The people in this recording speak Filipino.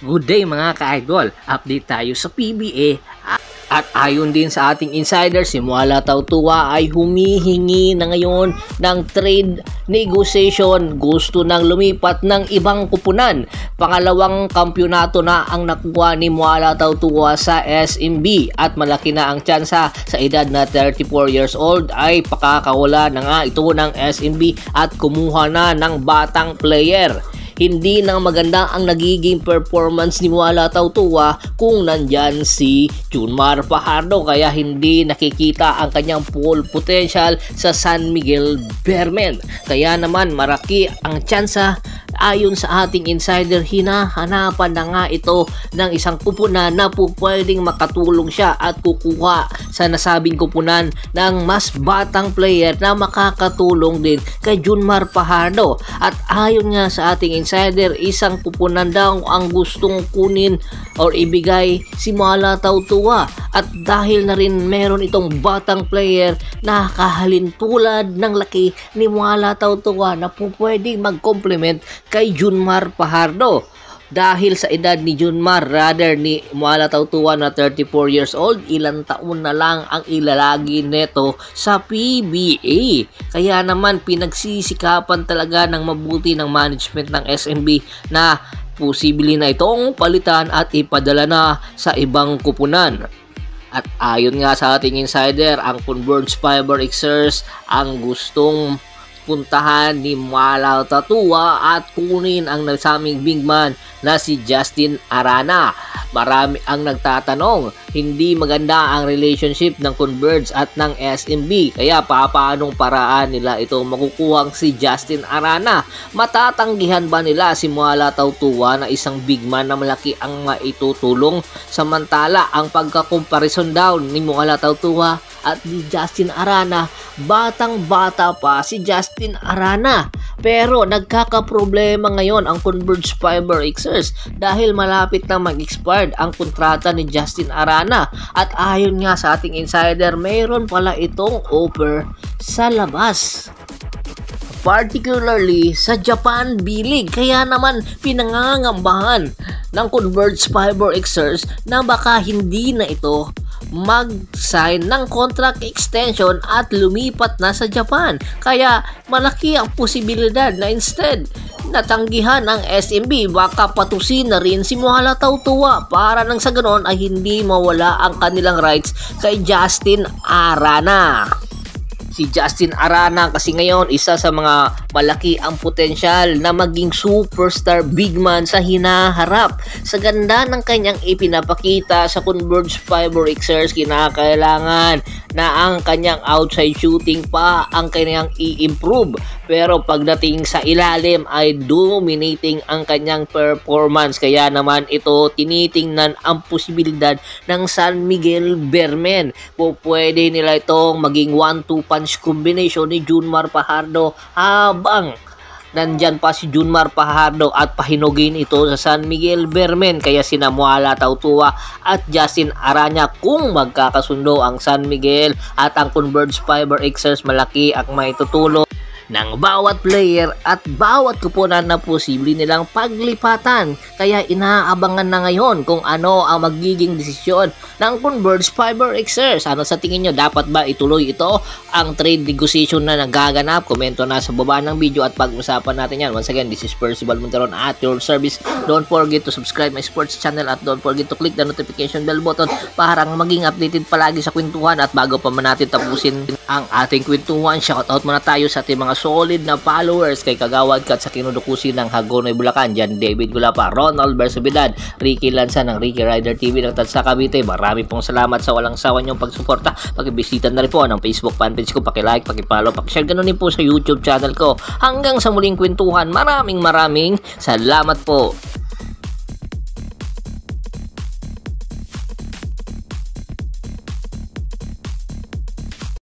Good day mga ka-idol, update tayo sa PBA at ayon din sa ating insider, si Muala Tautua ay humihingi na ngayon ng trade negotiation. Gusto nang lumipat ng ibang kupunan. Pangalawang kampyonato na ang nakuha ni Muala Tautua sa SMB at malaki na ang tsansa sa edad na 34 years old ay pakakawala na nga ito ng SMB at kumuha na ng batang player. Hindi nang maganda ang nagiging performance ni Muala Tautua kung nandyan si Junmar Fajardo, kaya hindi nakikita ang kanyang full potential sa San Miguel Bearmen. Kaya naman maraki ang tsansa. Ayon sa ating insider, hinahanapan na nga ito ng isang kupunan na pwedeng makatulong siya at kukuha sa nasabing kupunan ng mas batang player na makakatulong din kay Junmar Fajardo. At ayon nga sa ating insider, isang kupunan daw ang gustong kunin or ibigay si Muala Tautua. At dahil na rin meron itong batang player na kahalintulad ng laki ni Muala Tautua na pwedeng mag-complement kay Junmar Fajardo. Dahil sa edad ni Junmar, rather ni Muala Tautua na 34 years old, ilang taon na lang ang ilalagi neto sa PBA. Kaya naman pinagsisikapan talaga ng mabuti ng management ng SMB na posible na itong palitan at ipadala na sa ibang kupunan. At ayon nga sa ating insider, ang Converge Fiber Xers ang gustong puntahan ni Muala Tautua at kunin ang nasaming big man na si Justin Arana. Marami ang nagtatanong, hindi maganda ang relationship ng Converge at ng SMB, kaya paanong paraan nila ito makukuhang si Justin Arana? Matatanggihan ba nila si Muala Tautua na isang big man na malaki ang maitutulong? Samantala ang pagkakomparison down ni Muala Tautua at ni Justin Arana, batang-bata pa si Justin Arana. Pero nagkakaproblema ngayon ang Converge Fiber Xers dahil malapit na mag-expired ang kontrata ni Justin Arana. At ayon nga sa ating insider, mayroon pala itong offer sa labas, particularly sa Japan B-League. Kaya naman pinangangambahan ng Converge Fiber Xers na baka hindi na ito mag-sign ng contract extension at lumipat na sa Japan. Kaya malaki ang posibilidad na instead natanggihan ang SMB, baka patusin na rin si Muala Tautua para nang sa ganon ay hindi mawala ang kanilang rights kay Justin Arana. Si Justin Arana kasi ngayon isa sa mga malaki ang potensyal na maging superstar big man sa hinaharap. Sa ganda ng kanyang ipinapakita sa Converge Fiber Xers, kinakailangan na ang kanyang outside shooting pa ang kanyang i-improve. Pero pagdating sa ilalim ay dominating ang kanyang performance. Kaya naman ito tinitingnan ang posibilidad ng San Miguel Bearmen. Pwede nila itong maging 1-2 punch combination ni Junmar Fajardo habang nandyan pa si Junmar Fajardo at pahinugin ito sa San Miguel Bearmen. Kaya sina Muala Tautua at Justin Arana, kung magkakasundo ang San Miguel at ang Converge Fiber Xers, malaki ang maitutulong ng bawat player at bawat kupunan na posible nilang paglipatan. Kaya inaabangan na ngayon kung ano ang magiging desisyon ng Converge Fiber Xers. Ano sa tingin nyo? Dapat ba ituloy ito ang trade negotiation na nagaganap? Komento na sa baba ng video at pag-usapan natin yan. Once again, this is Percival Monteron at your service. Don't forget to subscribe my sports channel at don't forget to click the notification bell button para maging updated palagi sa kwentuhan. At bago pa man natin tapusin ang ating kwentuhan, shoutout muna tayo sa ating mga solid na followers kay Kagawad Kat sa kinudukusin ng Hagonoy Bulacan, Jan David Gulapa, Ronald Bersobedad, Ricky Lanza ng Ricky Rider TV ng Tansa Cavite. Marami pong salamat sa walang sawa niyong pagsuporta. Pakibisita na rin po ng Facebook fanpage ko, pakilike, pakipollow, pakishare, ganun din po sa YouTube channel ko. Hanggang sa muling kwentuhan, maraming salamat po.